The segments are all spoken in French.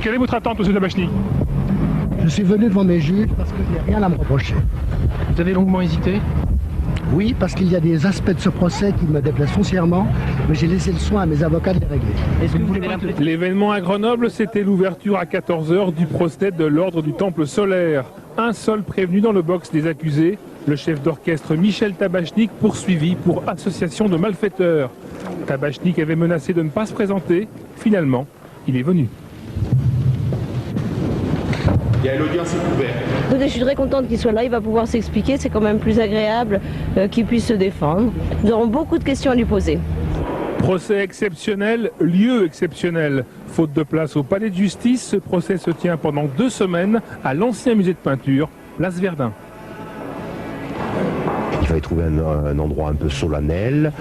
Quelle est votre attente, M. Tabachnik? Je suis venu devant mes juges parce que je n'ai rien à me reprocher. Vous avez longuement hésité? Oui, parce qu'il y a des aspects de ce procès qui me déplaisent foncièrement, mais j'ai laissé le soin à mes avocats de les régler. Est-ce que vous voulez l'impression? L'événement à Grenoble, c'était l'ouverture à 14 h du procès de l'ordre du Temple solaire. Un seul prévenu dans le box des accusés, le chef d'orchestre Michel Tabachnik, poursuivi pour association de malfaiteurs. Tabachnik avait menacé de ne pas se présenter. Finalement, il est venu. L'audience est ouverte. Je suis très contente qu'il soit là, il va pouvoir s'expliquer, c'est quand même plus agréable qu'il puisse se défendre. Nous aurons beaucoup de questions à lui poser. Procès exceptionnel, lieu exceptionnel. Faute de place au palais de justice, ce procès se tient pendant 2 semaines à l'ancien musée de peinture, place Verdun. Il fallait trouver un endroit un peu solennel,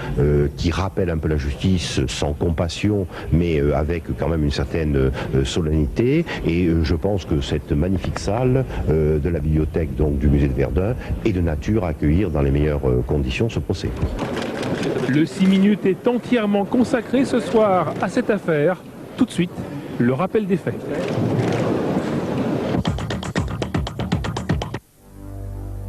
qui rappelle un peu la justice, sans compassion, mais avec quand même une certaine solennité. Et je pense que cette magnifique salle de la bibliothèque donc, du musée de Verdun est de nature à accueillir dans les meilleures conditions ce procès. Le 6 minutes est entièrement consacré ce soir à cette affaire. Tout de suite, le rappel des faits.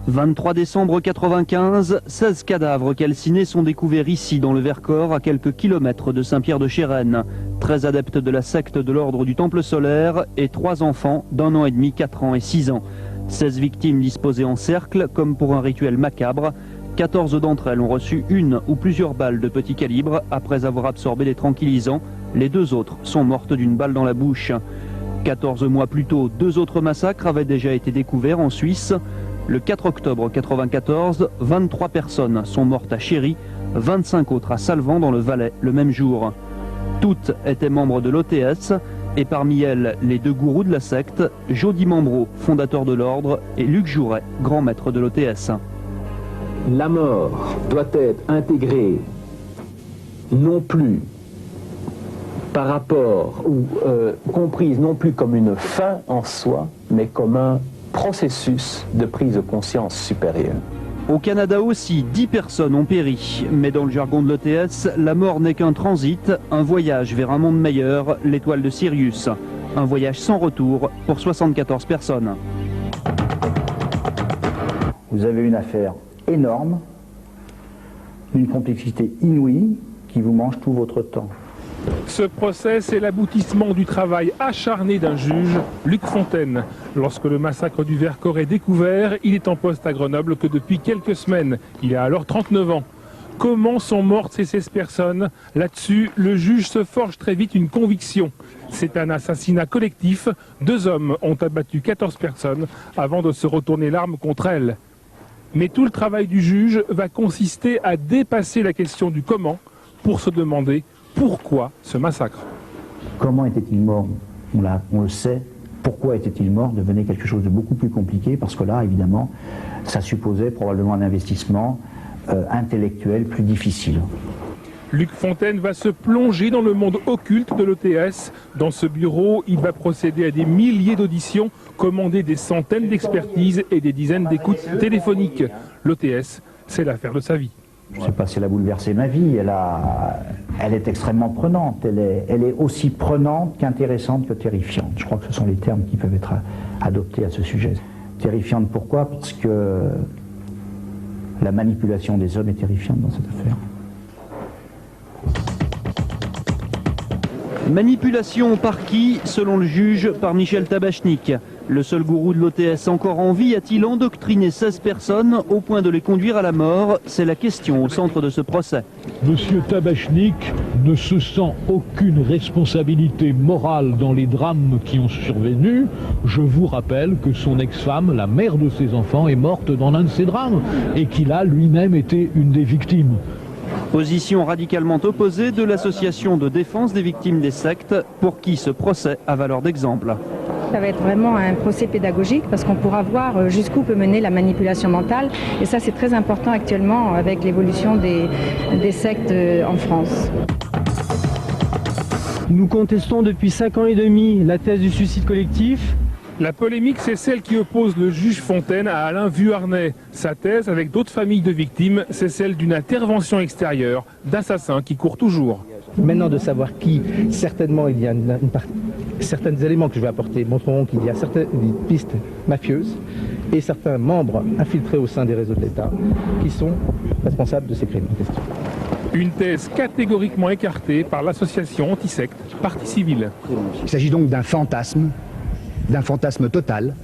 « 23 décembre 95, 16 cadavres calcinés sont découverts ici dans le Vercors, à quelques kilomètres de Saint-Pierre-de-Chérennes. 13 adeptes de la secte de l'ordre du Temple solaire et 3 enfants d'1 an et demi, 4 ans et 6 ans. 16 victimes disposées en cercle, comme pour un rituel macabre. 14 d'entre elles ont reçu une ou plusieurs balles de petit calibre après avoir absorbé des tranquillisants. Les 2 autres sont mortes d'une balle dans la bouche. 14 mois plus tôt, 2 autres massacres avaient déjà été découverts en Suisse. Le 4 octobre 1994, 23 personnes sont mortes à Chéry, 25 autres à Salvan dans le Valais le même jour. Toutes étaient membres de l'OTS et parmi elles les 2 gourous de la secte, Jody Mambro, fondateur de l'ordre, et Luc Jouret, grand maître de l'OTS. La mort doit être intégrée non plus par rapport ou comprise non plus comme une fin en soi, mais comme un processus de prise de conscience supérieure. Au Canada aussi, 10 personnes ont péri. Mais dans le jargon de l'OTS, la mort n'est qu'un transit, un voyage vers un monde meilleur, l'étoile de Sirius. Un voyage sans retour pour 74 personnes. Vous avez une affaire énorme, d'une complexité inouïe, qui vous mange tout votre temps. Ce procès, c'est l'aboutissement du travail acharné d'un juge, Luc Fontaine. Lorsque le massacre du Vercors est découvert, il est en poste à Grenoble que depuis quelques semaines. Il a alors 39 ans. Comment sont mortes ces 16 personnes? Là-dessus, le juge se forge très vite une conviction. C'est un assassinat collectif. 2 hommes ont abattu 14 personnes avant de se retourner l'arme contre elles. Mais tout le travail du juge va consister à dépasser la question du comment pour se demander pourquoi ce massacre. Comment était-il mort? On le sait. Pourquoi était-il mort devenait quelque chose de beaucoup plus compliqué, parce que là, évidemment, ça supposait probablement un investissement intellectuel plus difficile. Luc Fontaine va se plonger dans le monde occulte de l'OTS. Dans ce bureau, il va procéder à des milliers d'auditions, commander des centaines d'expertises et des dizaines d'écoutes téléphoniques. L'OTS, c'est l'affaire de sa vie. Je ne sais pas si elle a bouleversé ma vie, elle est extrêmement prenante. Elle est aussi prenante qu'intéressante que terrifiante. Je crois que ce sont les termes qui peuvent être adoptés à ce sujet. Terrifiante pourquoi? Parce que la manipulation des hommes est terrifiante dans cette affaire. Manipulation par qui? Selon le juge, par Michel Tabachnik. Le seul gourou de l'OTS encore en vie a-t-il endoctriné 16 personnes au point de les conduire à la mort? C'est la question au centre de ce procès. Monsieur Tabachnik ne se sent aucune responsabilité morale dans les drames qui ont survenu. Je vous rappelle que son ex-femme, la mère de ses enfants, est morte dans l'un de ces drames et qu'il a lui-même été une des victimes. Position radicalement opposée de l'association de défense des victimes des sectes, pour qui ce procès a valeur d'exemple. Ça va être vraiment un procès pédagogique parce qu'on pourra voir jusqu'où peut mener la manipulation mentale. Et ça, c'est très important actuellement avec l'évolution des sectes en France. Nous contestons depuis 5 ans et demi la thèse du suicide collectif. La polémique, c'est celle qui oppose le juge Fontaine à Alain Vuarnet. Sa thèse, avec d'autres familles de victimes, c'est celle d'une intervention extérieure, d'assassins qui courent toujours. Maintenant de savoir qui, certainement il y a une certains éléments que je vais apporter montreront qu'il y a certaines pistes mafieuses et certains membres infiltrés au sein des réseaux de l'État qui sont responsables de ces crimes en question. Une thèse catégoriquement écartée par l'association anti-secte Partie Civile. Il s'agit donc d'un fantasme total,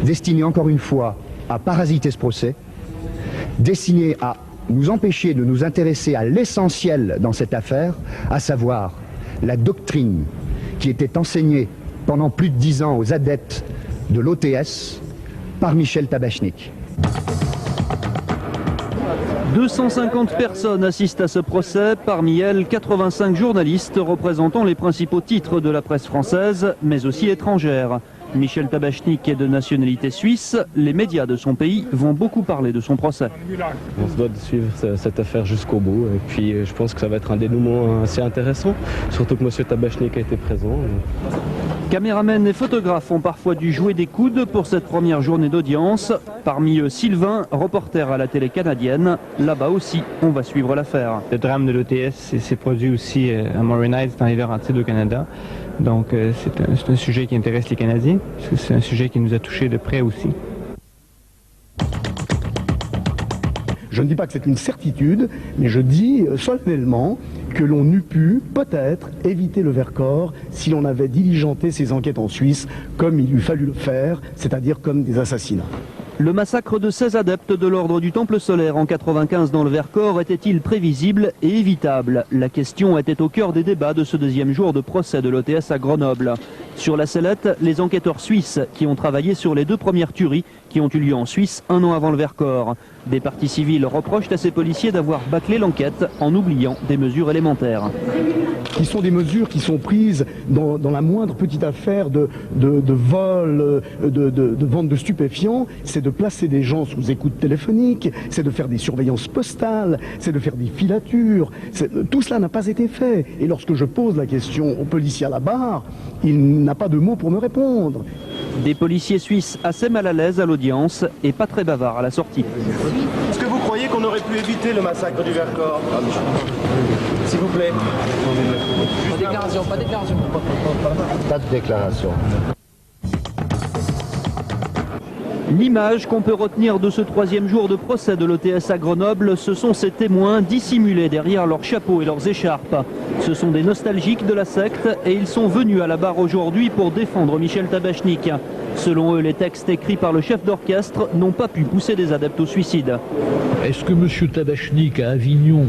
destiné encore une fois à parasiter ce procès, destiné à nous empêcher de nous intéresser à l'essentiel dans cette affaire, à savoir la doctrine qui était enseignée pendant plus de 10 ans aux adeptes de l'OTS par Michel Tabachnik. 250 personnes assistent à ce procès, parmi elles 85 journalistes représentant les principaux titres de la presse française, mais aussi étrangère. Michel Tabachnik est de nationalité suisse. Les médias de son pays vont beaucoup parler de son procès. On se doit de suivre cette affaire jusqu'au bout. Et puis je pense que ça va être un dénouement assez intéressant. Surtout que M. Tabachnik a été présent. Caméramens et photographes ont parfois dû jouer des coudes pour cette première journée d'audience. Parmi eux, Sylvain, reporter à la télé canadienne. Là-bas aussi, on va suivre l'affaire. Le drame de l'OTS s'est produit aussi à Murray Nights dans les Laurentides au Canada. Donc c'est un sujet qui intéresse les Canadiens. C'est un sujet qui nous a touchés de près aussi. Je ne dis pas que c'est une certitude, mais je dis solennellement que l'on eût pu peut-être éviter le Vercors si l'on avait diligenté ces enquêtes en Suisse comme il eût fallu le faire, c'est-à-dire comme des assassinats. Le massacre de 16 adeptes de l'ordre du Temple solaire en 95 dans le Vercors était-il prévisible et évitable? La question était au cœur des débats de ce deuxième jour de procès de l'OTS à Grenoble. Sur la sellette, les enquêteurs suisses qui ont travaillé sur les 2 premières tueries qui ont eu lieu en Suisse un an avant le Vercors. Des parties civiles reprochent à ces policiers d'avoir bâclé l'enquête en oubliant des mesures élémentaires. Qui sont des mesures qui sont prises dans la moindre petite affaire de vol, de vente de stupéfiants. C'est de placer des gens sous écoute téléphonique, c'est de faire des surveillances postales, c'est de faire des filatures. Tout cela n'a pas été fait. Et lorsque je pose la question au policier à la barre, il n'a pas de mots pour me répondre. Des policiers suisses assez mal à l'aise à l'audience et pas très bavards à la sortie. Est-ce que vous croyez qu'on aurait pu éviter le massacre du Vercors? S'il vous plaît. Pas de déclaration, pas de déclaration. Pas de déclaration. L'image qu'on peut retenir de ce 3e jour de procès de l'OTS à Grenoble, ce sont ces témoins dissimulés derrière leurs chapeaux et leurs écharpes. Ce sont des nostalgiques de la secte et ils sont venus à la barre aujourd'hui pour défendre Michel Tabachnik. Selon eux, les textes écrits par le chef d'orchestre n'ont pas pu pousser des adeptes au suicide. Est-ce que M. Tabachnik à Avignon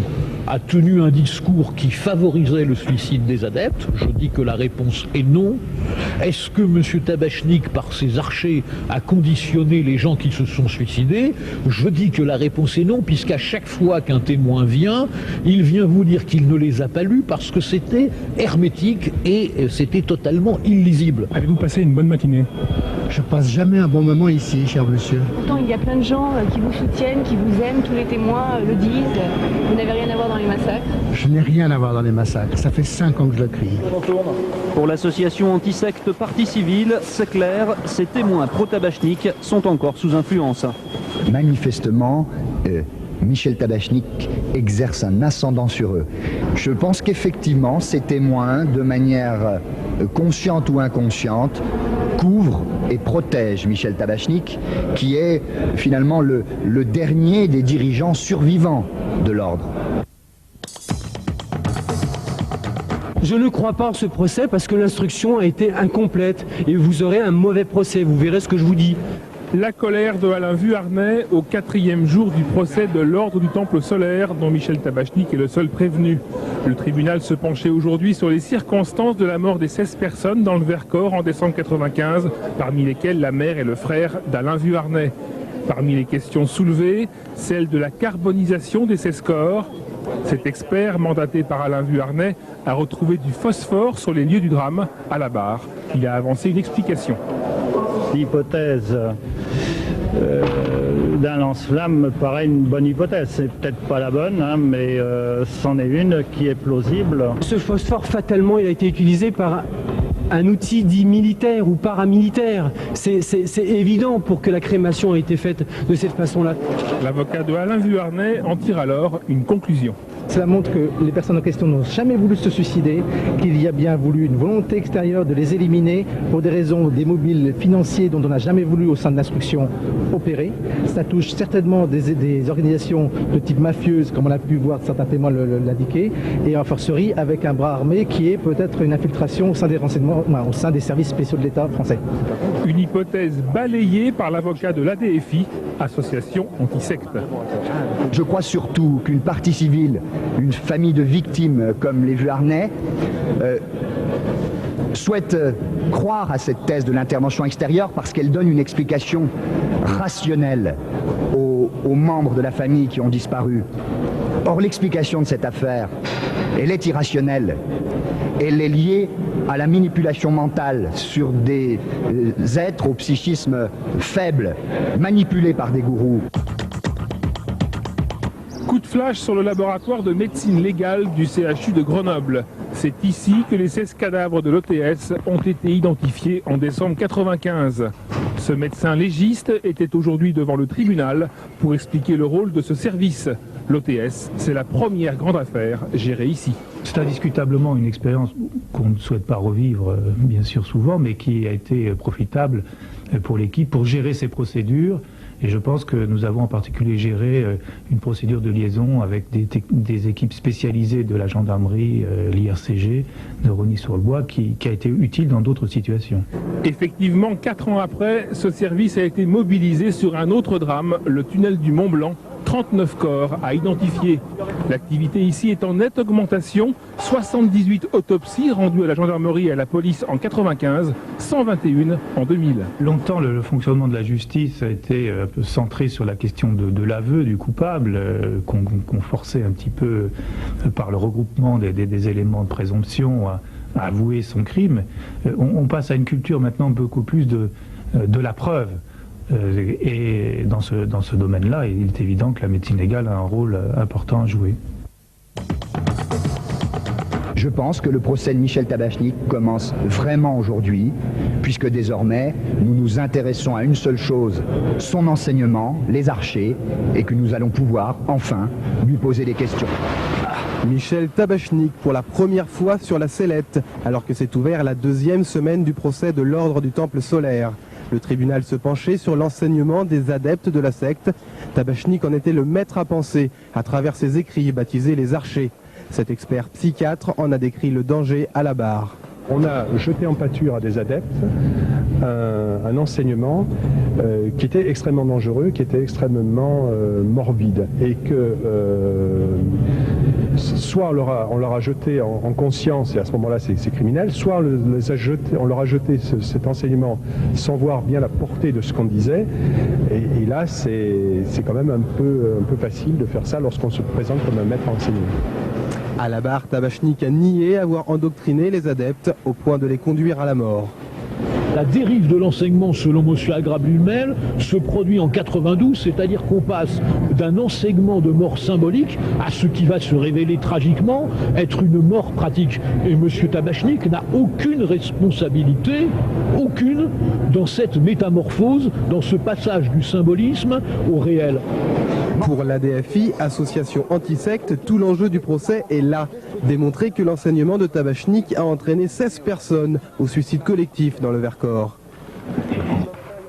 a tenu un discours qui favorisait le suicide des adeptes? Je dis que la réponse est non. Est-ce que M. Tabachnik, par ses archers, a conditionné les gens qui se sont suicidés? Je dis que la réponse est non, puisqu'à chaque fois qu'un témoin vient, il vient vous dire qu'il ne les a pas lus parce que c'était hermétique et c'était totalement illisible. Avez-vous passé une bonne matinée? Je passe jamais un bon moment ici, cher monsieur. Pourtant, il y a plein de gens qui vous soutiennent, qui vous aiment, tous les témoins le disent. Vous n'avez rien à voir dans les massacres? Je n'ai rien à voir dans les massacres. Ça fait 5 ans que je le crie. Pour l'association anti-secte Partie Civile, c'est clair, ces témoins pro-Tabachnik sont encore sous influence. Manifestement, Michel Tabachnik exerce un ascendant sur eux. Je pense qu'effectivement, ces témoins, de manière consciente ou inconsciente, couvrent et protègent Michel Tabachnik, qui est finalement le dernier des dirigeants survivants de l'ordre. Je ne crois pas en ce procès parce que l'instruction a été incomplète et vous aurez un mauvais procès, vous verrez ce que je vous dis. La colère de Alain Vuarnet au 4e jour du procès de l'ordre du Temple solaire dont Michel Tabachnik est le seul prévenu. Le tribunal se penchait aujourd'hui sur les circonstances de la mort des 16 personnes dans le Vercors en décembre 1995, parmi lesquelles la mère et le frère d'Alain Vuarnet. Parmi les questions soulevées, celle de la carbonisation des 16 corps. Cet expert, mandaté par Alain Vuarnet, a retrouvé du phosphore sur les lieux du drame à la barre. Il a avancé une explication. L'hypothèse d'un lance-flamme me paraît une bonne hypothèse. C'est peut-être pas la bonne, hein, mais c'en est une qui est plausible. Ce phosphore, fatalement, il a été utilisé par un outil dit militaire ou paramilitaire. C'est évident pour que la crémation ait été faite de cette façon-là. L'avocat de Alain Vuarnet en tire alors une conclusion. Cela montre que les personnes en question n'ont jamais voulu se suicider, qu'il y a bien voulu une volonté extérieure de les éliminer pour des raisons des mobiles financiers dont on n'a jamais voulu au sein de l'instruction opérer. Ça touche certainement des organisations de type mafieuse, comme on a pu voir certains témoins l'indiquer, et en forcerie avec un bras armé qui est peut-être une infiltration au sein des renseignements, au sein des services spéciaux de l'État français. Une hypothèse balayée par l'avocat de l'ADFI, association anti-secte. Je crois surtout qu'une partie civile, une famille de victimes comme les Vuarnet, souhaite croire à cette thèse de l'intervention extérieure parce qu'elle donne une explication rationnelle aux membres de la famille qui ont disparu. Or, l'explication de cette affaire, elle est irrationnelle. Elle est liée à la manipulation mentale sur des êtres au psychisme faible, manipulés par des gourous. Coup de flash sur le laboratoire de médecine légale du CHU de Grenoble. C'est ici que les 16 cadavres de l'OTS ont été identifiés en décembre 1995. Ce médecin légiste était aujourd'hui devant le tribunal pour expliquer le rôle de ce service. L'OTS, c'est la première grande affaire gérée ici. C'est indiscutablement une expérience qu'on ne souhaite pas revivre, bien sûr souvent, mais qui a été profitable pour l'équipe pour gérer ces procédures. Et je pense que nous avons en particulier géré une procédure de liaison avec des équipes spécialisées de la gendarmerie, l'IRCG, de Rosny-sur-le-Bois, qui a été utile dans d'autres situations. Effectivement, 4 ans après, ce service a été mobilisé sur un autre drame, le tunnel du Mont Blanc. 39 corps à identifier. L'activité ici est en nette augmentation. 78 autopsies rendues à la gendarmerie et à la police en 1995, 121 en 2000. Longtemps, le fonctionnement de la justice a été un peu centré sur la question de l'aveu du coupable, qu'on forçait un petit peu par le regroupement des éléments de présomption à avouer son crime. On passe à une culture maintenant beaucoup plus de la preuve. Et dans ce domaine-là, il est évident que la médecine légale a un rôle important à jouer. Je pense que le procès de Michel Tabachnik commence vraiment aujourd'hui, puisque désormais, nous nous intéressons à une seule chose, son enseignement, les archers, et que nous allons pouvoir, enfin, lui poser des questions. Michel Tabachnik pour la première fois sur la sellette, alors que s'est ouvert la 2e semaine du procès de l'ordre du Temple solaire. Le tribunal se penchait sur l'enseignement des adeptes de la secte. Tabachnik en était le maître à penser, à travers ses écrits baptisés les archers. Cet expert psychiatre en a décrit le danger à la barre. On a jeté en pâture à des adeptes un enseignement qui était extrêmement dangereux, qui était extrêmement morbide, et que soit on leur a jeté en conscience, et à ce moment-là c'est criminel, soit on leur a jeté cet enseignement sans voir bien la portée de ce qu'on disait, et là c'est quand même un peu facile de faire ça lorsqu'on se présente comme un maître à enseignement. À la barre, Tabachnik a nié avoir endoctriné les adeptes au point de les conduire à la mort. La dérive de l'enseignement, selon M. Agrabulmel, se produit en 92, c'est-à-dire qu'on passe d'un enseignement de mort symbolique à ce qui va se révéler tragiquement être une mort pratique. Et M. Tabachnik n'a aucune responsabilité, aucune, dans cette métamorphose, dans ce passage du symbolisme au réel. Pour l'ADFI, association anti-secte, tout l'enjeu du procès est là. Démontrer que l'enseignement de Tabachnik a entraîné 16 personnes au suicide collectif dans le Vercors.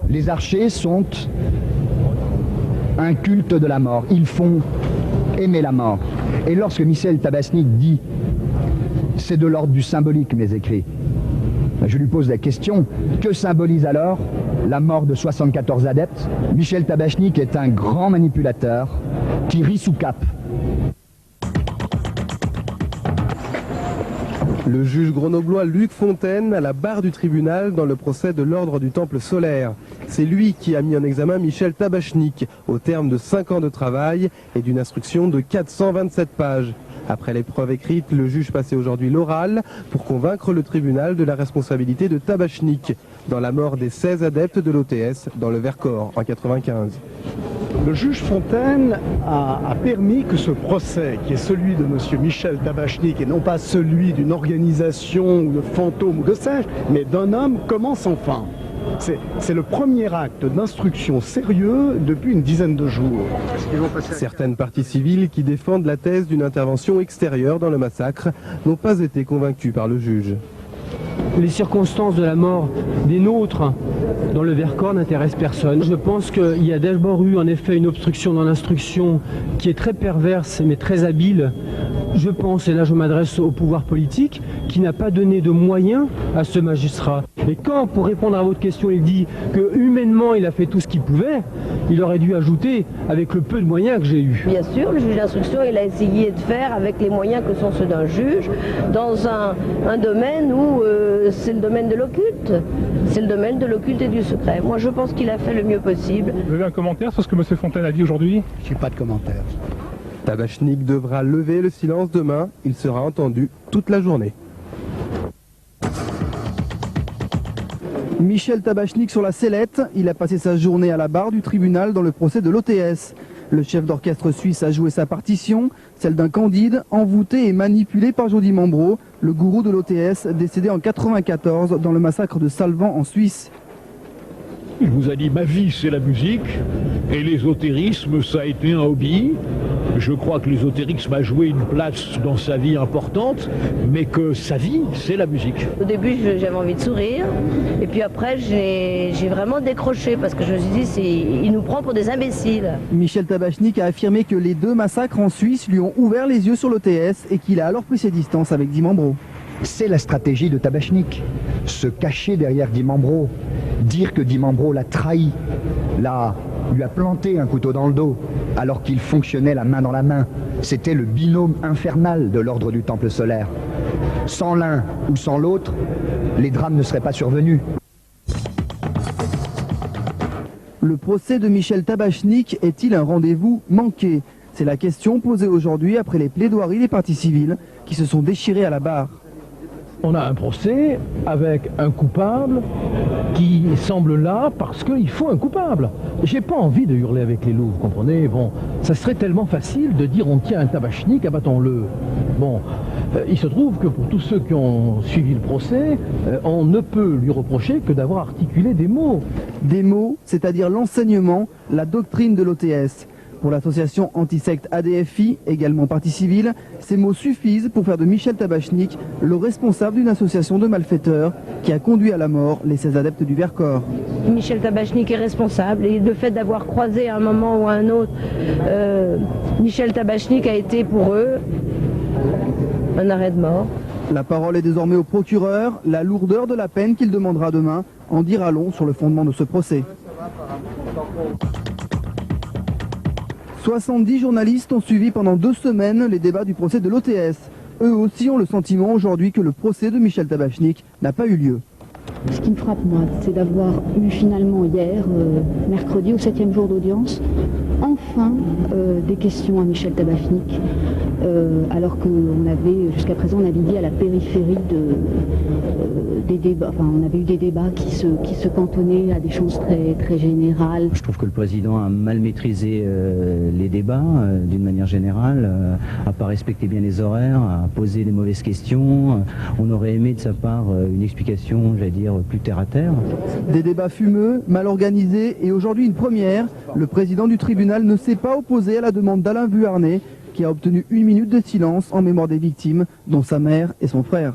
Les archers sont un culte de la mort. Ils font aimer la mort. Et lorsque Michel Tabachnik dit « c'est de l'ordre du symbolique mes écrits », je lui pose la question, que symbolise alors la mort de 74 adeptes? Michel Tabachnik est un grand manipulateur qui rit sous cape. Le juge grenoblois Luc Fontaine à la barre du tribunal dans le procès de l'ordre du Temple solaire. C'est lui qui a mis en examen Michel Tabachnik au terme de 5 ans de travail et d'une instruction de 427 pages. Après l'épreuve écrite, le juge passait aujourd'hui l'oral pour convaincre le tribunal de la responsabilité de Tabachnik dans la mort des 16 adeptes de l'OTS dans le Vercors en 1995. Le juge Fontaine a permis que ce procès, qui est celui de M. Michel Tabachnik et non pas celui d'une organisation ou de fantôme ou de sais-je, mais d'un homme, commence enfin. C'est le premier acte d'instruction sérieux depuis une dizaine de jours. Certaines parties civiles qui défendent la thèse d'une intervention extérieure dans le massacre n'ont pas été convaincues par le juge. Les circonstances de la mort des nôtres dans le Vercors n'intéressent personne. Je pense qu'il y a d'abord eu en effet une obstruction dans l'instruction qui est très perverse mais très habile. Je pense, et là je m'adresse au pouvoir politique, qui n'a pas donné de moyens à ce magistrat. Et quand, pour répondre à votre question, il dit que humainement il a fait tout ce qu'il pouvait, il aurait dû ajouter avec le peu de moyens que j'ai eu. Bien sûr, le juge d'instruction, il a essayé de faire avec les moyens que sont ceux d'un juge, dans un domaine où c'est le domaine de l'occulte. C'est le domaine de l'occulte et du secret. Moi, je pense qu'il a fait le mieux possible. Vous avez un commentaire sur ce que M. Fontaine a dit aujourd'hui? Je n'ai pas de commentaire. Tabachnik devra lever le silence demain. Il sera entendu toute la journée. Michel Tabachnik sur la sellette. Il a passé sa journée à la barre du tribunal dans le procès de l'OTS. Le chef d'orchestre suisse a joué sa partition, celle d'un Candide, envoûté et manipulé par Jody Mambro, le gourou de l'OTS, décédé en 1994 dans le massacre de Salvan en Suisse. Il vous a dit, ma vie c'est la musique, et l'ésotérisme ça a été un hobby. Je crois que l'ésotérisme a joué une place dans sa vie importante, mais que sa vie c'est la musique. Au début, j'avais envie de sourire, et puis après, j'ai vraiment décroché, parce que je me suis dit, il nous prend pour des imbéciles. Michel Tabachnik a affirmé que les deux massacres en Suisse lui ont ouvert les yeux sur l'OTS et qu'il a alors pris ses distances avec Di Mambro. C'est la stratégie de Tabachnik, se cacher derrière Di Mambro, dire que Di Mambro l'a trahi, lui a planté un couteau dans le dos, alors qu'il fonctionnait la main dans la main. C'était le binôme infernal de l'ordre du Temple solaire. Sans l'un ou sans l'autre, les drames ne seraient pas survenus. Le procès de Michel Tabachnik est-il un rendez-vous manqué? C'est la question posée aujourd'hui après les plaidoiries des parties civiles qui se sont déchirées à la barre. On a un procès avec un coupable qui semble là parce qu'il faut un coupable. J'ai pas envie de hurler avec les loups, vous comprenez? Bon, ça serait tellement facile de dire on tient un Tabachnik, abattons-le. Bon, il se trouve que pour tous ceux qui ont suivi le procès, on ne peut lui reprocher que d'avoir articulé des mots. Des mots, c'est-à-dire l'enseignement, la doctrine de l'OTS. Pour l'association antisecte ADFI, également partie civile, ces mots suffisent pour faire de Michel Tabachnik le responsable d'une association de malfaiteurs qui a conduit à la mort les 16 adeptes du Vercors. Michel Tabachnik est responsable et le fait d'avoir croisé à un moment ou à un autre Michel Tabachnik a été pour eux un arrêt de mort. La parole est désormais au procureur. La lourdeur de la peine qu'il demandera demain en dira long sur le fondement de ce procès. 70 journalistes ont suivi pendant 2 semaines les débats du procès de l'OTS. Eux aussi ont le sentiment aujourd'hui que le procès de Michel Tabachnik n'a pas eu lieu. Ce qui me frappe, moi, c'est d'avoir eu finalement hier, mercredi, au 7e jour d'audience, enfin des questions à Michel Tabachnik, alors qu'on avait, jusqu'à présent, on naviguait à la périphérie des débats. Enfin, on avait eu des débats qui se cantonnaient à des choses très, très générales. Je trouve que le président a mal maîtrisé les débats, d'une manière générale, n'a pas respecté bien les horaires, a posé des mauvaises questions. On aurait aimé de sa part une explication, j'allais dire, plus terre à terre. Des débats fumeux, mal organisés et aujourd'hui une première. Le président du tribunal ne s'est pas opposé à la demande d'Alain Vuarnet qui a obtenu 1 minute de silence en mémoire des victimes, dont sa mère et son frère.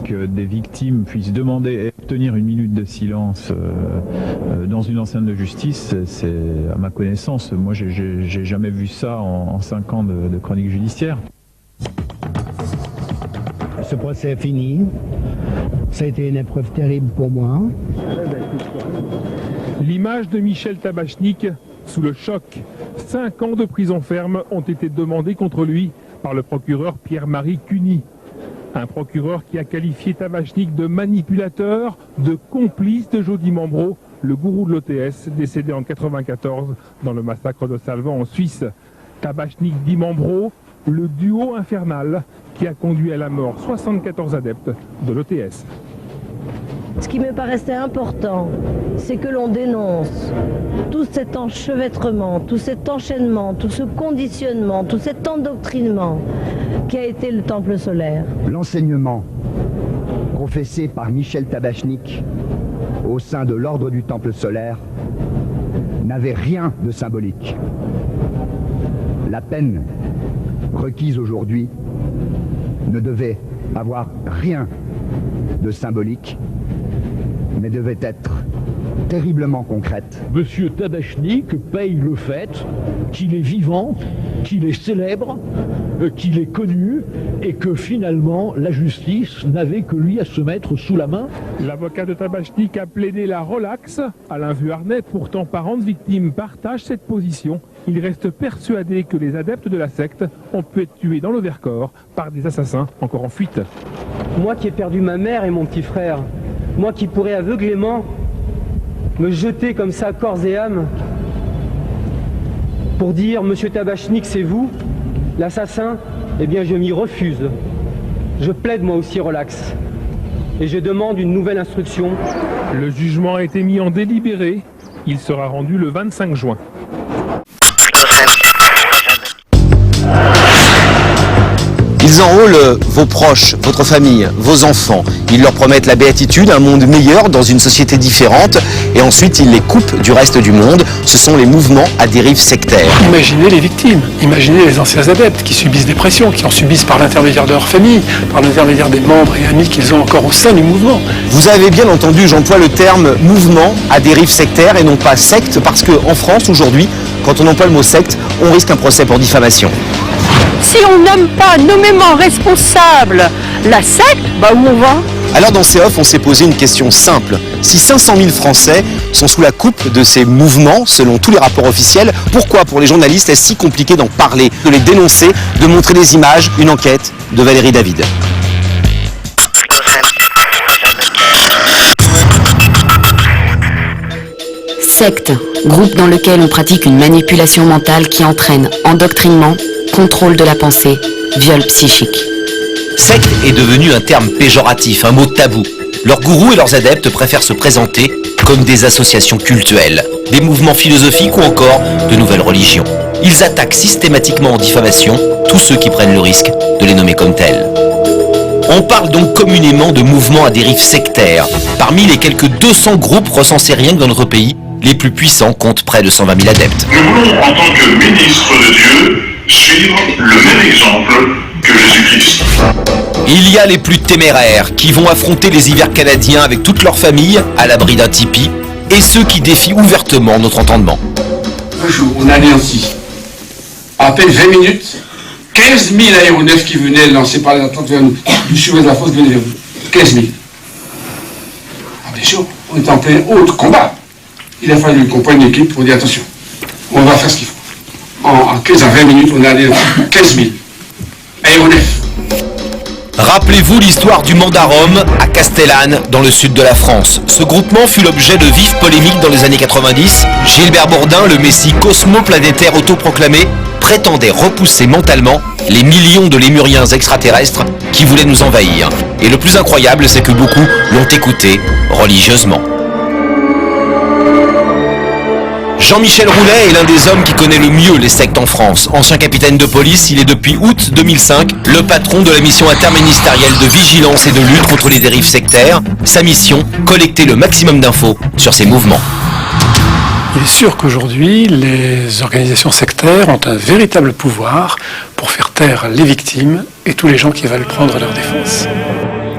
Que des victimes puissent demander et obtenir 1 minute de silence dans une enceinte de justice, c'est à ma connaissance, moi j'ai jamais vu ça en 5 ans de chronique judiciaire. Ce procès est fini. Ça a été une épreuve terrible pour moi. L'image de Michel Tabachnik sous le choc. 5 ans de prison ferme ont été demandés contre lui par le procureur Pierre-Marie Cuny. Un procureur qui a qualifié Tabachnik de manipulateur, de complice de Jody Mambro, le gourou de l'OTS, décédé en 1994 dans le massacre de Salvan en Suisse. Tabachnik-Di Mambro, le duo infernal qui a conduit à la mort 74 adeptes de l'OTS. Ce qui me paraissait important, c'est que l'on dénonce tout cet enchevêtrement, tout cet enchaînement, tout ce conditionnement, tout cet endoctrinement qui a été le Temple solaire. L'enseignement professé par Michel Tabachnik au sein de l'ordre du Temple solaire n'avait rien de symbolique. La peine requise aujourd'hui ne devait avoir rien de symbolique, mais devait être terriblement concrète. Monsieur Tabachnik paye le fait qu'il est vivant, qu'il est célèbre, qu'il est connu et que finalement la justice n'avait que lui à se mettre sous la main. L'avocat de Tabachnik a plaidé la relaxe. Alain Vuarnet, pourtant parent de victime, partage cette position. Il reste persuadé que les adeptes de la secte ont pu être tués dans le Vercors par des assassins encore en fuite. Moi qui ai perdu ma mère et mon petit frère, moi qui pourrais aveuglément me jeter comme ça corps et âme pour dire Monsieur Tabachnik c'est vous, l'assassin, eh bien je m'y refuse. Je plaide moi aussi relax et je demande une nouvelle instruction. Le jugement a été mis en délibéré. Il sera rendu le 25 juin. Ils enrôlent vos proches, votre famille, vos enfants. Ils leur promettent la béatitude, un monde meilleur dans une société différente. Et ensuite, ils les coupent du reste du monde. Ce sont les mouvements à dérive sectaire. Imaginez les victimes, imaginez les anciens adeptes qui subissent des pressions, qui en subissent par l'intermédiaire de leur famille, par l'intermédiaire des membres et amis qu'ils ont encore au sein du mouvement. Vous avez bien entendu, j'emploie le terme mouvement à dérive sectaire et non pas secte, parce qu'en France, aujourd'hui, quand on emploie le mot secte, on risque un procès pour diffamation. Si on n'aime pas nommément responsable la secte, bah où on va? Alors dans ces offres, on s'est posé une question simple. Si 500 000 Français sont sous la coupe de ces mouvements, selon tous les rapports officiels, pourquoi pour les journalistes est-ce si compliqué d'en parler, de les dénoncer, de montrer des images? Une enquête de Valérie David. Secte, groupe dans lequel on pratique une manipulation mentale qui entraîne endoctrinement, contrôle de la pensée, viol psychique. Secte est devenu un terme péjoratif, un mot tabou. Leurs gourous et leurs adeptes préfèrent se présenter comme des associations cultuelles, des mouvements philosophiques ou encore de nouvelles religions. Ils attaquent systématiquement en diffamation tous ceux qui prennent le risque de les nommer comme tels. On parle donc communément de mouvements à dérive sectaire. Parmi les quelques 200 groupes recensés rien que dans notre pays, les plus puissants comptent près de 120 000 adeptes. Nous voulons, en tant que ministres de Dieu, suivre le même exemple que Jésus-Christ. Il y a les plus téméraires qui vont affronter les hivers canadiens avec toute leur famille à l'abri d'un tipi et ceux qui défient ouvertement notre entendement. Un jour, on allait ainsi. À peine 20 minutes, 15 000 aéronefs qui venaient lancer par les attentes vers nous. Du sud-ouest de la France venaient vers nous. 15 000. Ah, bien sûr, on était en plein autre combat. Il a fallu qu'on prenne une équipe pour dire attention, on va faire ce qu'il faut. En 15 à 20 minutes, on est allé 15 000 aéronefs. Rappelez-vous l'histoire du Mandarum à Castellane, dans le sud de la France. Ce groupement fut l'objet de vives polémiques dans les années 90. Gilbert Bourdin, le messie cosmoplanétaire autoproclamé, prétendait repousser mentalement les millions de lémuriens extraterrestres qui voulaient nous envahir. Et le plus incroyable, c'est que beaucoup l'ont écouté religieusement. Jean-Michel Roulet est l'un des hommes qui connaît le mieux les sectes en France. Ancien capitaine de police, il est depuis août 2005 le patron de la mission interministérielle de vigilance et de lutte contre les dérives sectaires. Sa mission, collecter le maximum d'infos sur ces mouvements. Il est sûr qu'aujourd'hui, les organisations sectaires ont un véritable pouvoir pour faire taire les victimes et tous les gens qui veulent prendre leur défense.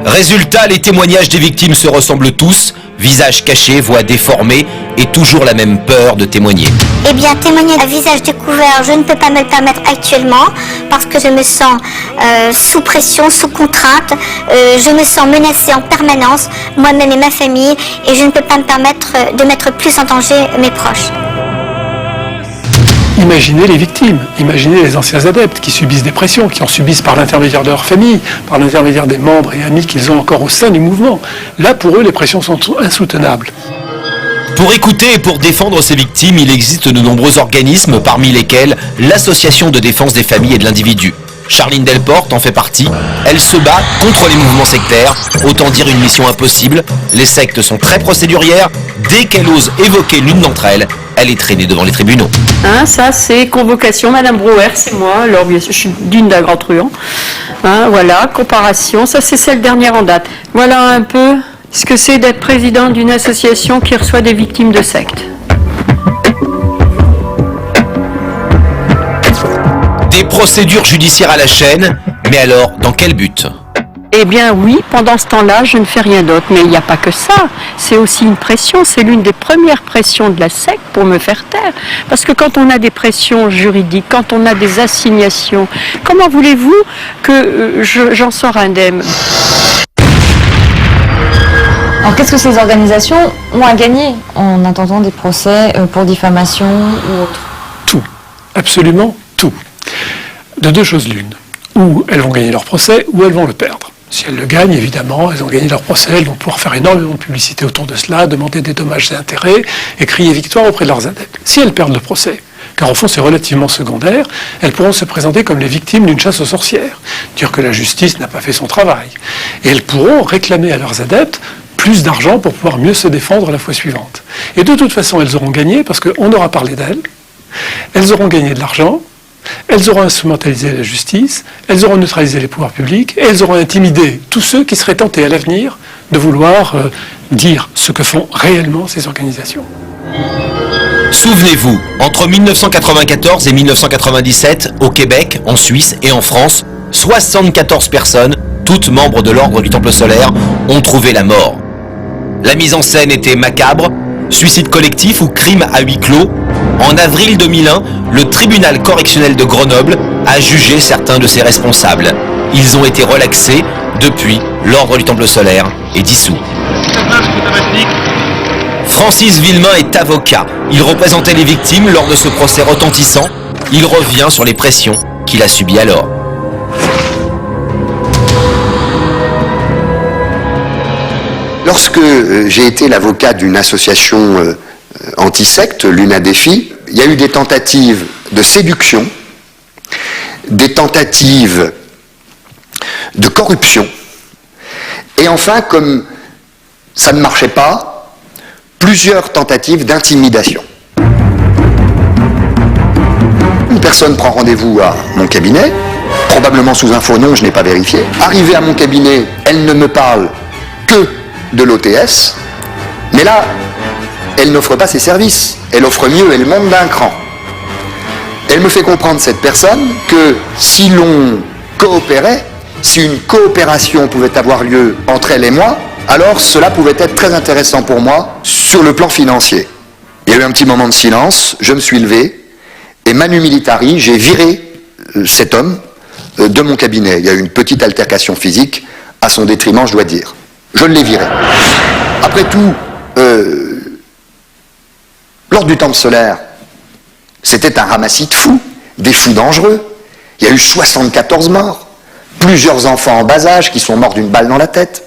Résultat, les témoignages des victimes se ressemblent tous. Visage caché, voix déformée et toujours la même peur de témoigner. Eh bien, témoigner à visage découvert, je ne peux pas me le permettre actuellement parce que je me sens sous pression, sous contrainte. Je me sens menacée en permanence, moi-même et ma famille, et je ne peux pas me permettre de mettre plus en danger mes proches. Imaginez les victimes, imaginez les anciens adeptes qui subissent des pressions, qui en subissent par l'intermédiaire de leur famille, par l'intermédiaire des membres et amis qu'ils ont encore au sein du mouvement. Là, pour eux, les pressions sont insoutenables. Pour écouter et pour défendre ces victimes, il existe de nombreux organismes, parmi lesquels l'Association de défense des familles et de l'individu. Charline Delporte en fait partie. Elle se bat contre les mouvements sectaires, autant dire une mission impossible. Les sectes sont très procédurières. Dès qu'elle ose évoquer l'une d'entre elles, elle est traînée devant les tribunaux. Ça c'est convocation, Madame Brouwer, c'est moi, alors bien sûr je suis d'une d'un grand truand. Voilà, comparation, ça c'est celle dernière en date. Voilà un peu ce que c'est d'être président d'une association qui reçoit des victimes de sectes. Des procédures judiciaires à la chaîne, mais alors dans quel but ? Eh bien oui, pendant ce temps-là, je ne fais rien d'autre. Mais il n'y a pas que ça. C'est aussi une pression. C'est l'une des premières pressions de la secte pour me faire taire. Parce que quand on a des pressions juridiques, quand on a des assignations, comment voulez-vous que j'en sors indemne ? Alors qu'est-ce que ces organisations ont à gagner en attendant des procès pour diffamation ou autre ? Tout. Absolument tout. De deux choses l'une. Ou elles vont gagner leur procès, ou elles vont le perdre. Si elles le gagnent, évidemment, elles ont gagné leur procès, elles vont pouvoir faire énormément de publicité autour de cela, demander des dommages et intérêts, et crier victoire auprès de leurs adeptes. Si elles perdent le procès, car au fond c'est relativement secondaire, elles pourront se présenter comme les victimes d'une chasse aux sorcières, dire que la justice n'a pas fait son travail. Et elles pourront réclamer à leurs adeptes plus d'argent pour pouvoir mieux se défendre la fois suivante. Et de toute façon, elles auront gagné, parce qu'on aura parlé d'elles, elles auront gagné de l'argent, elles auront instrumentalisé la justice, elles auront neutralisé les pouvoirs publics et elles auront intimidé tous ceux qui seraient tentés à l'avenir de vouloir dire ce que font réellement ces organisations. Souvenez-vous, entre 1994 et 1997, au Québec, en Suisse et en France, 74 personnes, toutes membres de l'ordre du Temple solaire, ont trouvé la mort. La mise en scène était macabre, suicide collectif ou crime à huis clos. En avril 2001, le tribunal correctionnel de Grenoble a jugé certains de ses responsables. Ils ont été relaxés. Depuis, l'ordre du Temple solaire est dissous. Francis Villemain est avocat. Il représentait les victimes lors de ce procès retentissant. Il revient sur les pressions qu'il a subies alors. Lorsque j'ai été l'avocat d'une association anti-secte, l'UNADEFI, il y a eu des tentatives de séduction, des tentatives de corruption, et enfin, comme ça ne marchait pas, plusieurs tentatives d'intimidation. Une personne prend rendez-vous à mon cabinet, probablement sous un faux nom, je n'ai pas vérifié. Arrivée à mon cabinet, elle ne me parle que de l'OTS, mais là, elle n'offre pas ses services, elle offre mieux, elle monte d'un cran. Elle me fait comprendre, cette personne, que si l'on coopérait, si une coopération pouvait avoir lieu entre elle et moi, alors cela pouvait être très intéressant pour moi sur le plan financier. Il y a eu un petit moment de silence, je me suis levé, et manu militari, j'ai viré cet homme de mon cabinet. Il y a eu une petite altercation physique, à son détriment, je dois dire. Je l'ai viré. Après tout, l'ordre du Temple solaire, c'était un ramassis de fous, des fous dangereux. Il y a eu 74 morts, plusieurs enfants en bas âge qui sont morts d'une balle dans la tête,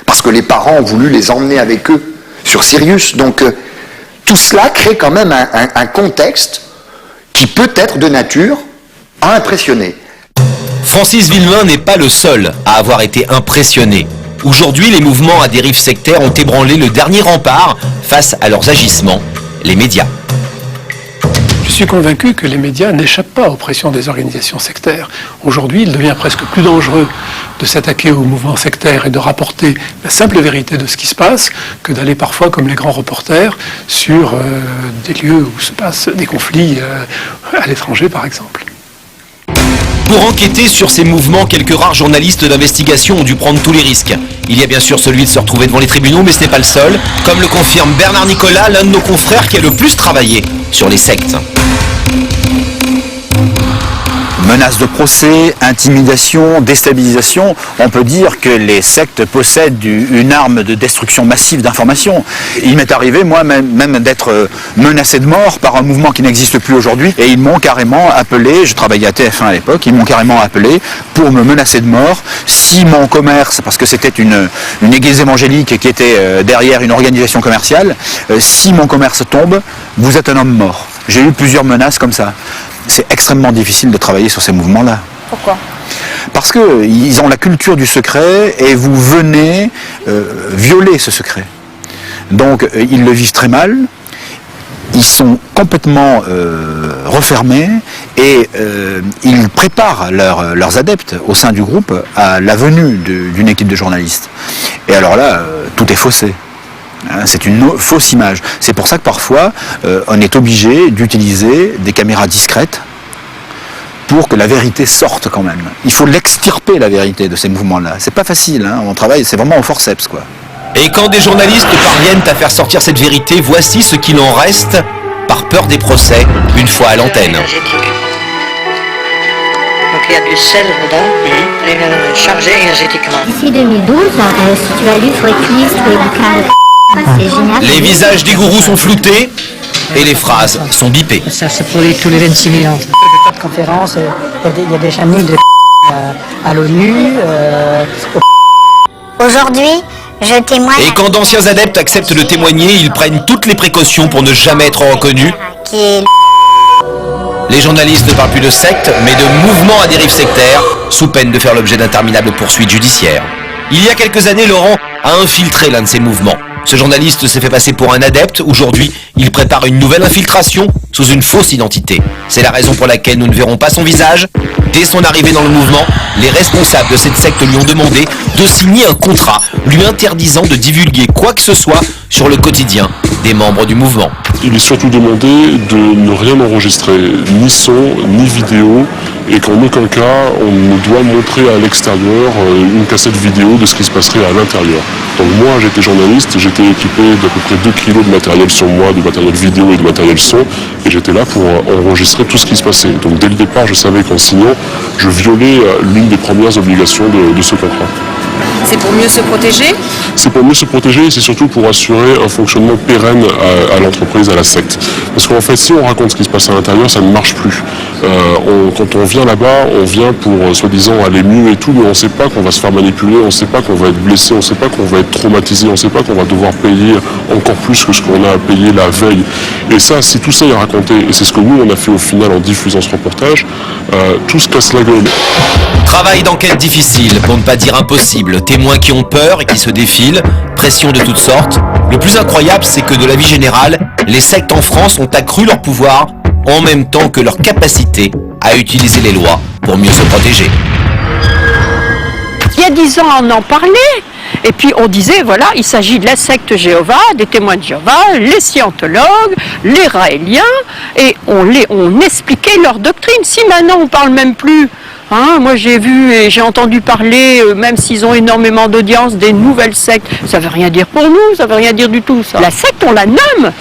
parce que les parents ont voulu les emmener avec eux sur Sirius. Donc tout cela crée quand même un contexte qui peut être de nature à impressionner. Francis Villemain n'est pas le seul à avoir été impressionné. Aujourd'hui, les mouvements à dérive sectaire ont ébranlé le dernier rempart face à leurs agissements, les médias. Je suis convaincu que les médias n'échappent pas aux pressions des organisations sectaires. Aujourd'hui, il devient presque plus dangereux de s'attaquer aux mouvements sectaires et de rapporter la simple vérité de ce qui se passe que d'aller parfois, comme les grands reporters, sur des lieux où se passent des conflits à l'étranger, par exemple. Pour enquêter sur ces mouvements, quelques rares journalistes d'investigation ont dû prendre tous les risques. Il y a bien sûr celui de se retrouver devant les tribunaux, mais ce n'est pas le seul, comme le confirme Bernard Nicolas, l'un de nos confrères qui a le plus travaillé sur les sectes. Menaces de procès, intimidation, déstabilisation, on peut dire que les sectes possèdent une arme de destruction massive d'informations. Il m'est arrivé moi-même d'être menacé de mort par un mouvement qui n'existe plus aujourd'hui, et ils m'ont carrément appelé, je travaillais à TF1 à l'époque, ils m'ont carrément appelé pour me menacer de mort si mon commerce, parce que c'était une église évangélique qui était derrière une organisation commerciale, si mon commerce tombe, vous êtes un homme mort. J'ai eu plusieurs menaces comme ça. C'est extrêmement difficile de travailler sur ces mouvements-là. Pourquoi ? Parce qu'ils ont la culture du secret et vous venez violer ce secret. Donc ils le vivent très mal. ils sont complètement refermés et ils préparent leurs adeptes au sein du groupe à la venue d'une équipe de journalistes. Et alors là, tout est faussé. C'est une fausse image. C'est pour ça que parfois, on est obligé d'utiliser des caméras discrètes pour que la vérité sorte quand même. Il faut l'extirper, la vérité de ces mouvements-là. C'est pas facile, hein. On travaille, c'est vraiment au forceps, quoi. Et quand des journalistes parviennent à faire sortir cette vérité, voici ce qu'il en reste, par peur des procès, une fois à l'antenne. Donc il y a du sel dedans, chargé énergétiquement. D'ici 2012, si tu as lu Fréclis, tous les bouquins de c'est génial. Les visages des gourous sont floutés et les phrases sont bipées. Ça se produit tous les 26 000 ans. Des tas de conférences, il y a des chamis de à l'ONU. Aujourd'hui, je témoigne. Et quand d'anciens adeptes acceptent de témoigner, ils prennent toutes les précautions pour ne jamais être reconnus. Les journalistes ne parlent plus de secte, mais de mouvements à dérive sectaire, sous peine de faire l'objet d'interminables poursuites judiciaires. Il y a quelques années, Laurent a infiltré l'un de ces mouvements. Ce journaliste s'est fait passer pour un adepte. Aujourd'hui, il prépare une nouvelle infiltration sous une fausse identité. C'est la raison pour laquelle nous ne verrons pas son visage. Dès son arrivée dans le mouvement, les responsables de cette secte lui ont demandé de signer un contrat lui interdisant de divulguer quoi que ce soit sur le quotidien des membres du mouvement. Il est surtout demandé de ne rien enregistrer, ni son, ni vidéo, et qu'en aucun cas on ne doit montrer à l'extérieur une cassette vidéo de ce qui se passerait à l'intérieur. Donc moi j'étais journaliste, j'étais équipé d'à peu près 2 kilos de matériel sur moi, de matériel vidéo et de matériel son, et j'étais là pour enregistrer tout ce qui se passait. Donc dès le départ je savais qu'en signant, je violais l'une des premières obligations de ce contrat. C'est pour mieux se protéger ? C'est pour mieux se protéger et c'est surtout pour assurer un fonctionnement pérenne à l'entreprise, à la secte. Parce qu'en fait, si on raconte ce qui se passe à l'intérieur, ça ne marche plus. Quand on vient là-bas, on vient pour soi-disant aller mieux et tout, mais on ne sait pas qu'on va se faire manipuler, on ne sait pas qu'on va être blessé, on ne sait pas qu'on va être traumatisé, on ne sait pas qu'on va devoir payer encore plus que ce qu'on a payé la veille. Et ça, si tout ça est raconté, et c'est ce que nous on a fait au final en diffusant ce reportage, tout se casse la gueule. Travail d'enquête difficile, pour ne pas dire impossible. Témoins qui ont peur et qui se défilent, pression de toutes sortes. Le plus incroyable, c'est que de la vie générale, les sectes en France ont accru leur pouvoir en même temps que leur capacité à utiliser les lois pour mieux se protéger. Il y a 10 ans, on en parlait. Et puis on disait, voilà, il s'agit de la secte Jéhovah, des témoins de Jéhovah, les scientologues, les raéliens, et on expliquait leur doctrine. Si maintenant on parle même plus, hein, moi j'ai vu et j'ai entendu parler, même s'ils ont énormément d'audience, des nouvelles sectes, ça veut rien dire pour nous, ça veut rien dire du tout ça. La secte, on la nomme.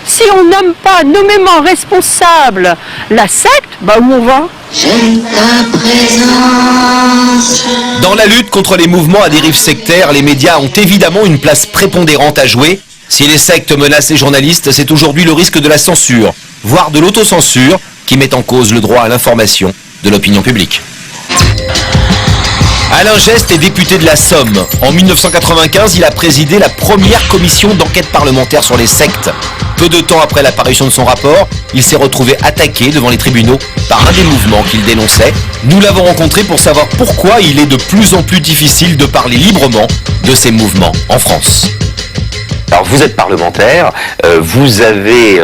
Si on nomme pas nommément responsable la secte, bah où on va ? J'aime ta présence. Dans la lutte contre les mouvements à dérive sectaire, les médias ont évidemment une place prépondérante à jouer. Si les sectes menacent les journalistes, c'est aujourd'hui le risque de la censure, voire de l'autocensure, qui met en cause le droit à l'information de l'opinion publique. Alain Geste est député de la Somme. En 1995, il a présidé la première commission d'enquête parlementaire sur les sectes. Peu de temps après l'apparition de son rapport, il s'est retrouvé attaqué devant les tribunaux par un des mouvements qu'il dénonçait. Nous l'avons rencontré pour savoir pourquoi il est de plus en plus difficile de parler librement de ces mouvements en France. Alors vous êtes parlementaire, vous avez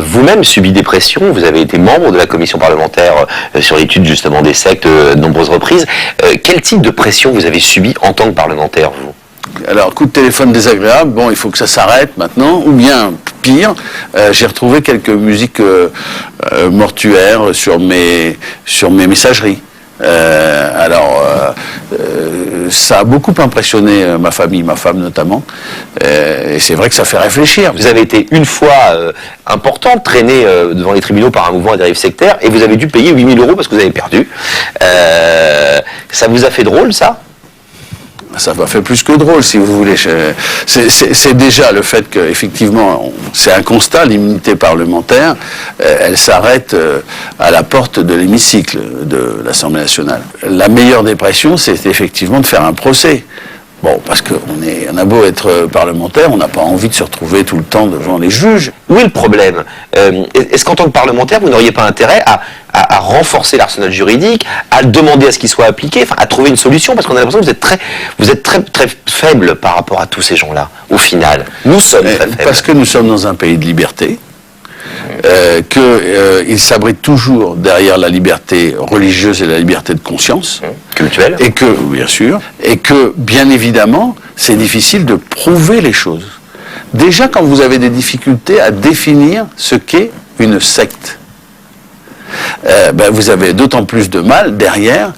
vous-même subi des pressions, vous avez été membre de la commission parlementaire sur l'étude justement des sectes de nombreuses reprises. Quel type de pression vous avez subi en tant que parlementaire, vous ? Alors, coup de téléphone désagréable, bon, il faut que ça s'arrête maintenant, ou bien, pire, j'ai retrouvé quelques musiques mortuaires sur mes messageries. Ça a beaucoup impressionné ma famille, ma femme notamment, et c'est vrai que ça fait réfléchir. Vous avez été une fois important traîné devant les tribunaux par un mouvement à dérive sectaire, et vous avez dû payer 8 000 € parce que vous avez perdu. Ça vous a fait drôle, ça ? Ça m'a fait plus que drôle, si vous voulez. C'est déjà le fait qu'effectivement, c'est un constat, l'immunité parlementaire, elle s'arrête à la porte de l'hémicycle de l'Assemblée nationale. La meilleure des pressions, c'est effectivement de faire un procès. Bon, parce qu'on a beau être parlementaire, on n'a pas envie de se retrouver tout le temps devant les juges. Où est le problème ? Est-ce qu'en tant que parlementaire, vous n'auriez pas intérêt à renforcer l'arsenal juridique, à demander à ce qu'il soit appliqué, enfin à trouver une solution, parce qu'on a l'impression que vous êtes très faible par rapport à tous ces gens-là, au final. Nous sommes très faibles. Parce que nous sommes dans un pays de liberté, qu'il s'abrite toujours derrière la liberté religieuse et la liberté de conscience. Culturelle. Et que, bien sûr, et que, bien évidemment, c'est difficile de prouver les choses. Déjà, quand vous avez des difficultés à définir ce qu'est une secte, vous avez d'autant plus de mal, derrière,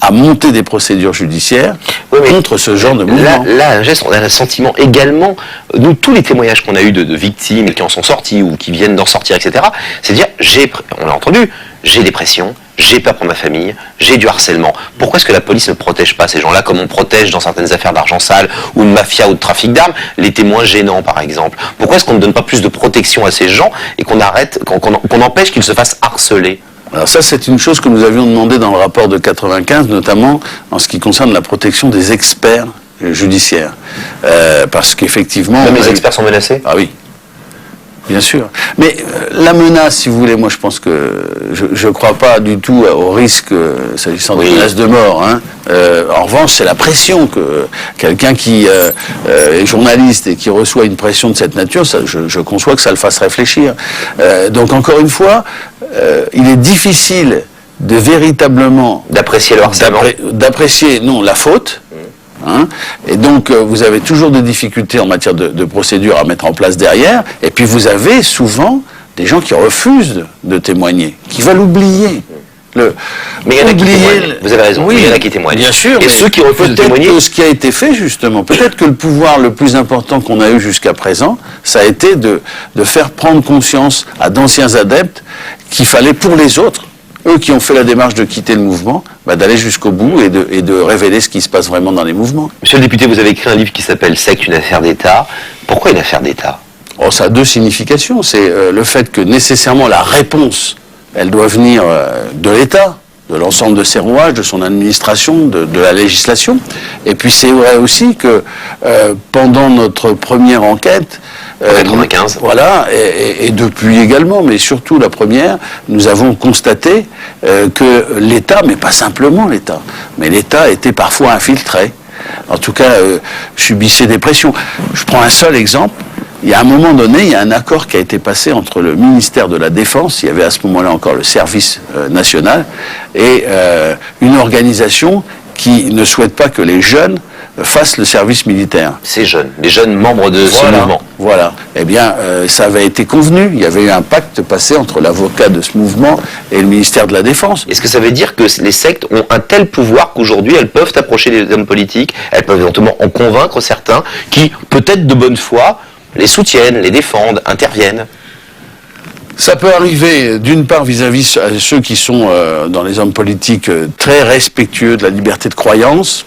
à monter des procédures judiciaires contre ce genre de mouvement. Là, on a un sentiment également, nous, tous les témoignages qu'on a eu de victimes qui en sont sortis ou qui viennent d'en sortir, etc., c'est de dire, on l'a entendu, j'ai des pressions, j'ai peur pour ma famille, j'ai du harcèlement. Pourquoi est-ce que la police ne protège pas ces gens-là comme on protège dans certaines affaires d'argent sale ou de mafia ou de trafic d'armes les témoins gênants, par exemple? Pourquoi est-ce qu'on ne donne pas plus de protection à ces gens et qu'on empêche qu'ils se fassent harceler? Alors ça, c'est une chose que nous avions demandé dans le rapport de 95, notamment en ce qui concerne la protection des experts judiciaires. Parce qu'effectivement... Même les experts sont menacés? Ah oui, bien sûr. Mais la menace, si vous voulez, moi je pense que je ne crois pas du tout au risque s'agissant de menaces de mort. Hein. En revanche, c'est la pression que quelqu'un qui est journaliste et qui reçoit une pression de cette nature, ça, je conçois que ça le fasse réfléchir. Donc encore une fois, il est difficile de véritablement... D'apprécier le harcèlement. D'apprécier, non, la faute. Hein, et donc vous avez toujours des difficultés en matière de procédure à mettre en place derrière, et puis vous avez souvent des gens qui refusent de témoigner, qui veulent oublier. Mais il y en a qui témoignent, vous avez raison, oui, il y en a qui témoignent. Bien sûr, et ceux qui refusent de témoigner... Peut-être que ce qui a été fait justement, peut-être que le pouvoir le plus important qu'on a eu jusqu'à présent, ça a été de faire prendre conscience à d'anciens adeptes qu'il fallait pour les autres, eux qui ont fait la démarche de quitter le mouvement, d'aller jusqu'au bout et de révéler ce qui se passe vraiment dans les mouvements. Monsieur le député, vous avez écrit un livre qui s'appelle « Secte, une affaire d'État ». Pourquoi une affaire d'État? Ça a deux significations. C'est le fait que nécessairement la réponse, elle doit venir de l'État, de l'ensemble de ses rouages, de son administration, de la législation. Et puis c'est vrai aussi que pendant notre première enquête, 95. Voilà, et depuis également, mais surtout la première, nous avons constaté que l'État, mais pas simplement l'État, mais l'État était parfois infiltré. En tout cas, subissait des pressions. Je prends un seul exemple. Il y a un moment donné, il y a un accord qui a été passé entre le ministère de la Défense, il y avait à ce moment-là encore le service national, et une organisation qui ne souhaite pas que les jeunes fassent le service militaire. Ces jeunes, les jeunes membres de ce mouvement. Voilà. Eh bien, ça avait été convenu. Il y avait eu un pacte passé entre l'avocat de ce mouvement et le ministère de la Défense. Est-ce que ça veut dire que les sectes ont un tel pouvoir qu'aujourd'hui, elles peuvent approcher les hommes politiques, elles peuvent éventuellement en convaincre certains qui, peut-être de bonne foi, les soutiennent, les défendent, interviennent? Ça peut arriver, d'une part, vis-à-vis ceux qui sont dans les hommes politiques très respectueux de la liberté de croyance.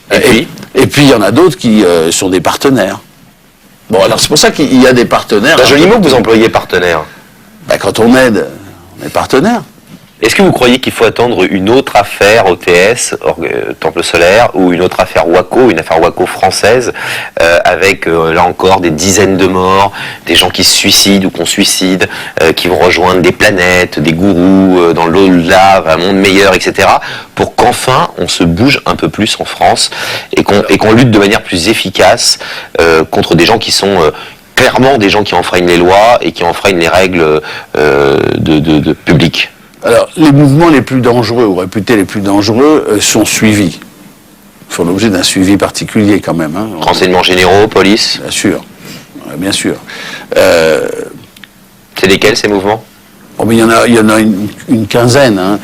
Et puis, il y en a d'autres qui sont des partenaires. Bon, alors c'est pour ça qu'il y a des partenaires. C'est un joli mot que vous employez, partenaire. Quand on aide, on est partenaire. Est-ce que vous croyez qu'il faut attendre une autre affaire OTS, Temple Solaire, ou une autre affaire Waco, une affaire Waco française, avec là encore des dizaines de morts, des gens qui se suicident ou qu'on suicide, qui vont rejoindre des planètes, des gourous dans l'au-delà, un monde meilleur, etc., pour qu'enfin on se bouge un peu plus en France et qu'on lutte de manière plus efficace contre des gens qui sont clairement des gens qui enfreignent les lois et qui enfreignent les règles de publiques? Alors, les mouvements les plus dangereux, ou réputés les plus dangereux, sont suivis. Ils font l'objet d'un suivi particulier quand même. Hein. Renseignements généraux, police? Bien sûr, bien sûr. C'est lesquels ces mouvements? Il y en a une quinzaine. Hein.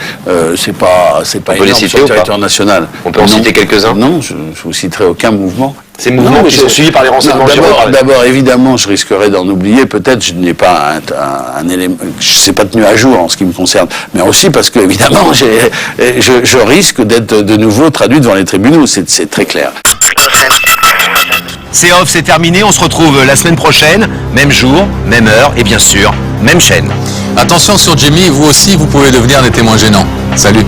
C'est pas énorme sur le territoire national. On peut en citer quelques-uns? Non, je ne vous citerai aucun mouvement. Ces mouvements qui sont suivis par les renseignements généraux? D'abord, évidemment, je risquerais d'en oublier. Peut-être, je n'ai pas un élément, je ne sais pas tenu à jour en ce qui me concerne, mais aussi parce que, évidemment, je risque d'être de nouveau traduit devant les tribunaux. C'est très clair. C'est off, c'est terminé. On se retrouve la semaine prochaine, même jour, même heure et bien sûr, même chaîne. Attention sur Jimmy, vous aussi, vous pouvez devenir des témoins gênants. Salut.